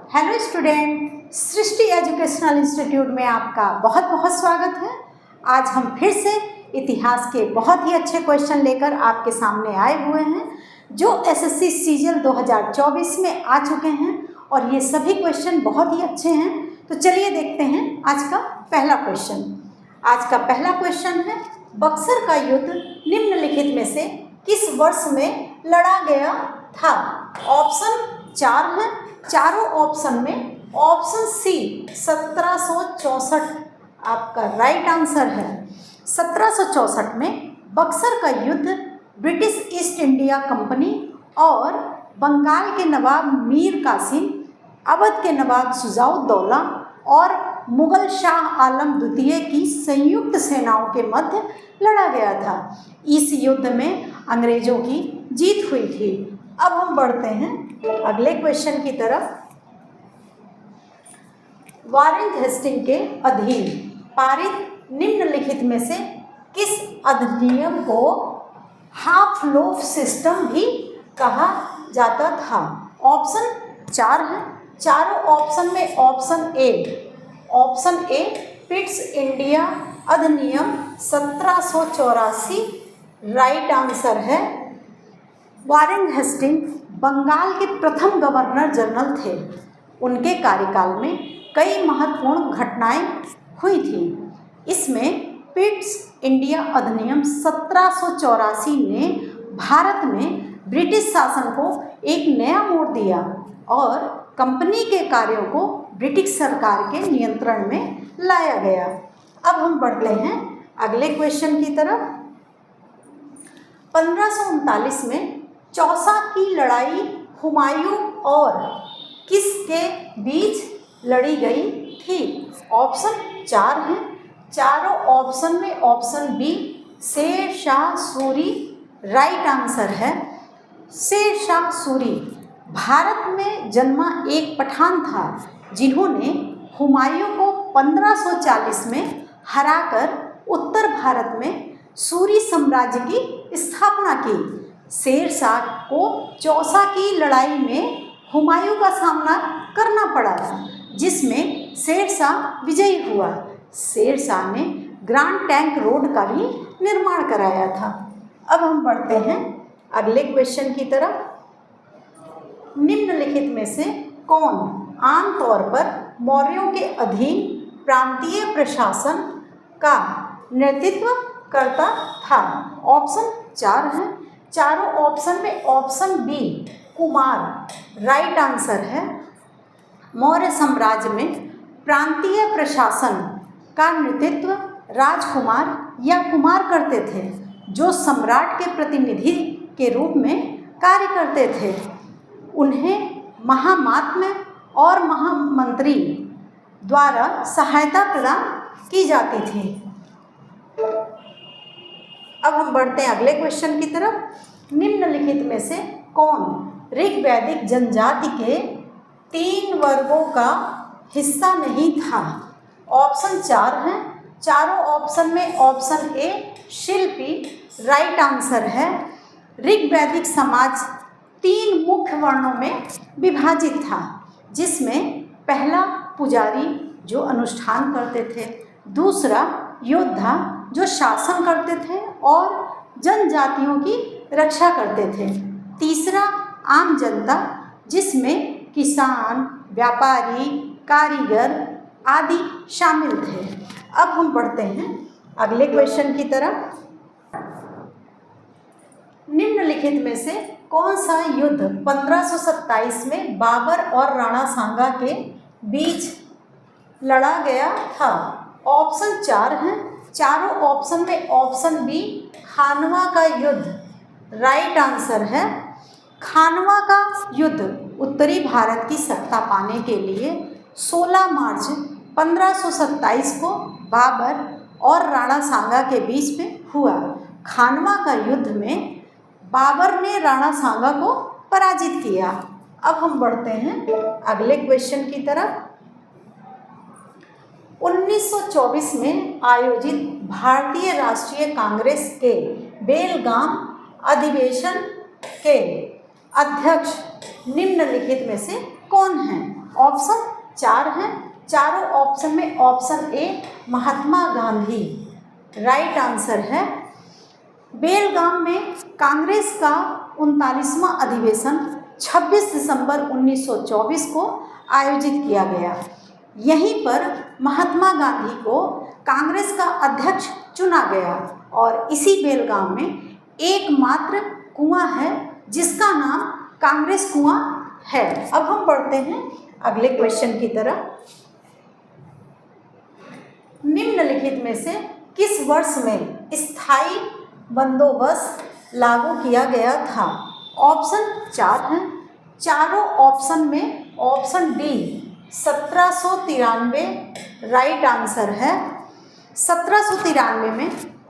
Hello student, सृष्टि educational institute में आपका बहुत बहुत स्वागत है। आज हम फिर से इतिहास के बहुत ही अच्छे क्वेश्चन लेकर आपके सामने आए हुए हैं जो एसएससी सीजल 2024 में आ चुके हैं और ये सभी क्वेश्चन बहुत ही अच्छे हैं। तो चलिए देखते हैं आज का पहला क्वेश्चन। आज का पहला क्वेश्चन है, बक्सर का युद्ध निम्नलिखित में से किस वर्ष में लड़ा गया था? ऑप्शन 4 हैं। चारों ऑप्शन में ऑप्शन सी 1764 आपका राइट आंसर है। 1764 में बक्सर का युद्ध ब्रिटिश ईस्ट इंडिया कंपनी और बंगाल के नवाब मीर कासिम, अवध के नवाब शुजाउद्दौला और मुगल शाह आलम द्वितीय की संयुक्त सेनाओं के मध्य लड़ा गया था। इस युद्ध में अंग्रेजों की जीत हुई थी। अब हम बढ़ते हैं अगले क्वेश्चन की तरफ। वारेन हेस्टिंग के अधीन पारित निम्नलिखित में से किस अधिनियम को हाफ लोफ सिस्टम भी कहा जाता था? ऑप्शन 4 है। चारों ऑप्शन में ऑप्शन ए पिट्स इंडिया अधिनियम 1784 राइट आंसर है। वारेन हेस्टिंग बंगाल के प्रथम गवर्नर जनरल थे। उनके कार्यकाल में कई महत्वपूर्ण घटनाएं हुई थी। इसमें पिट्स इंडिया अधिनियम 1784 ने भारत में ब्रिटिश शासन को एक नया मोड़ दिया और कंपनी के कार्यों को ब्रिटिश सरकार के नियंत्रण में लाया गया। अब हम बढ़ते हैं अगले क्वेश्चन की तरफ। 1539 में चौसा की लड़ाई हुमायूं और किसके बीच लड़ी गई थी? ऑप्शन 4 हैं। चारों ऑप्शन में option B Sher Shah Suri right answer है। शेर शाह सूरी भारत में जन्मा एक पठान था जिन्होंने हुमायूं को 1540 में हराकर उत्तर भारत में सूरी साम्राज्य की स्थापना की। शेर शाह को चौसा की लड़ाई में हुमायूं का सामना करना पड़ा था जिसमें शेर शाह विजयी हुआ। शेर शाह ने ग्रैंड ट्रंक रोड का भी निर्माण कराया था। अब हम बढ़ते हैं अगले क्वेश्चन की तरफ। निम्नलिखित में से कौन आमतौर पर मौर्यों के अधीन प्रांतीय प्रशासन का नेतृत्व करता था? ऑप्शन 4 है। चारों ऑप्शन में option B Kumar right answer है। मौर्य साम्राज्य में प्रांतीय प्रशासन का नेतृत्व राजकुमार या कुमार करते थे जो सम्राट के प्रतिनिधि के रूप में कार्य करते थे। उन्हें महामात्म्य और महामंत्री द्वारा सहायता प्रदान की जाती थी। अब हम बढ़ते हैं अगले क्वेश्चन की तरफ। निम्नलिखित में से कौन ऋग्वैदिक जनजाति के 3 वर्गों का हिस्सा नहीं था? ऑप्शन 4 हैं। चारों ऑप्शन में option A Shilpi right answer है। ऋग्वैदिक समाज 3 मुख्य वर्णों में विभाजित था जिसमें पहला पुजारी जो अनुष्ठान करते थे, दूसरा योद्धा जो शासन करते थे और जनजातियों की रक्षा करते थे, तीसरा आम जनता जिसमें किसान, व्यापारी, कारीगर आदि शामिल थे। अब हम बढ़ते हैं अगले क्वेश्चन की तरफ। निम्नलिखित में से कौन सा युद्ध 1527 में बाबर और राणा सांगा के बीच लड़ा गया था? ऑप्शन 4 हैं। चारों ऑप्शन में ऑप्शन बी खानवा का युद्ध राइट आंसर है। खानवा का युद्ध उत्तरी भारत की सत्ता पाने के लिए 16 मार्च 1527 को बाबर और राणा सांगा के बीच में हुआ। खानवा का युद्ध में बाबर ने राणा सांगा को पराजित किया। अब हम बढ़ते हैं अगले क्वेश्चन की तरफ। 1924 में आयोजित भारतीय राष्ट्रीय कांग्रेस के बेलगाम अधिवेशन के अध्यक्ष निम्नलिखित में से कौन कौन हैं? ऑप्शन 4 हैं। चारों ऑप्शन में option A Mahatma Gandhi right answer है। बेलगाम में कांग्रेस का 39वां अधिवेशन 26 दिसंबर 1924 को आयोजित किया गया। यहीं पर महात्मा गांधी को कांग्रेस का अध्यक्ष चुना गया और इसी बेलगाम में एकमात्र कुआं है जिसका नाम कांग्रेस कुआं है। अब हम बढ़ते हैं अगले क्वेश्चन की तरफ। निम्नलिखित में से किस वर्ष में स्थायी बंदोबस्त लागू किया गया था? ऑप्शन 4 हैं। चारों ऑप्शन में ऑप्शन डी 1793 राइट आंसर है। 1793 में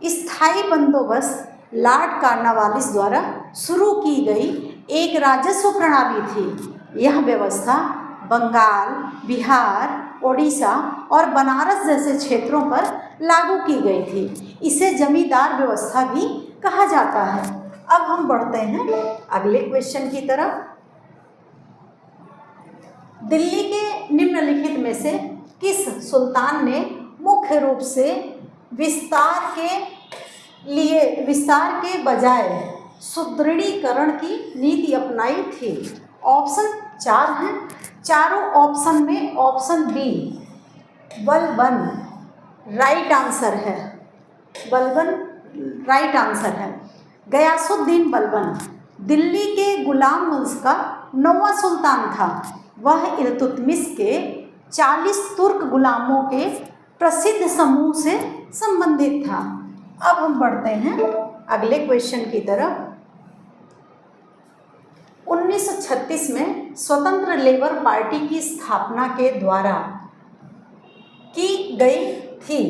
स्थायी बंदोबस्त लॉर्ड कॉर्नवालिस द्वारा शुरू की गई एक राजस्व प्रणाली थी। यह व्यवस्था बंगाल, बिहार, ओडिशा और बनारस जैसे क्षेत्रों पर लागू की गई थी। इसे जमींदार व्यवस्था भी कहा जाता है। अब हम बढ़ते हैं अगले क्वेश्चन की तरफ। दिल्ली के निम्नलिखित में से किस सुल्तान ने मुख्य रूप से विस्तार के बजाय सुदृढ़ीकरण की नीति अपनाई थी? ऑप्शन 4 हैं। चारों ऑप्शन में option B Balban right answer है। बलबन राइट आंसर है। गयासुद्दीन बलबन दिल्ली के गुलाम वंश का 9वां सुल्तान था। वह इल्तुतमिश के 40 तुर्क गुलामों के प्रसिद्ध समूह से संबंधित था। अब हम बढ़ते हैं अगले क्वेश्चन की तरफ। 1936 में स्वतंत्र लेबर पार्टी की स्थापना के द्वारा की गई थी।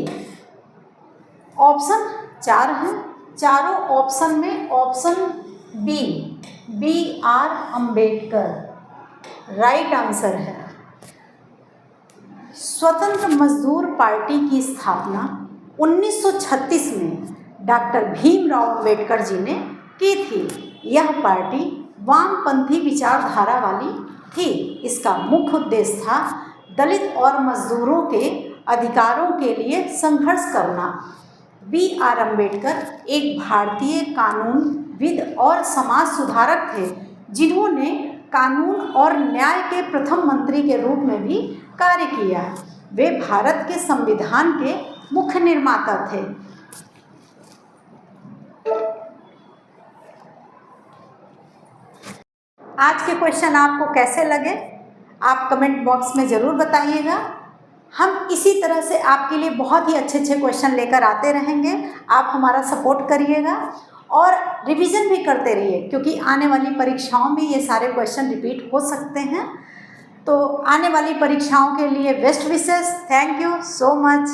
ऑप्शन 4 हैं। चारों ऑप्शन में option B R Ambedkar right answer है। स्वतंत्र मजदूर पार्टी की स्थापना 1936 में डॉक्टर भीमराव अम्बेडकर जी ने की थी। यह पार्टी वामपंथी विचारधारा वाली थी। इसका मुख्य उद्देश्य था दलित और मजदूरों के अधिकारों के लिए संघर्ष करना। बी आर अम्बेडकर एक भारतीय कानूनविद और समाज सुधारक थे जिन्होंने कानून और न्याय के प्रथम मंत्री के रूप में भी कार्य किया। वे भारत के संविधान के मुख्य निर्माता थे। आज के क्वेश्चन आपको कैसे लगे आप कमेंट बॉक्स में ज़रूर बताइएगा। हम इसी तरह से आपके लिए बहुत ही अच्छे अच्छे क्वेश्चन लेकर आते रहेंगे। आप हमारा सपोर्ट करिएगा और रिवीजन भी करते रहिए क्योंकि आने वाली परीक्षाओं में ये सारे क्वेश्चन रिपीट हो सकते हैं। तो आने वाली परीक्षाओं के लिए best wishes. Thank you so much.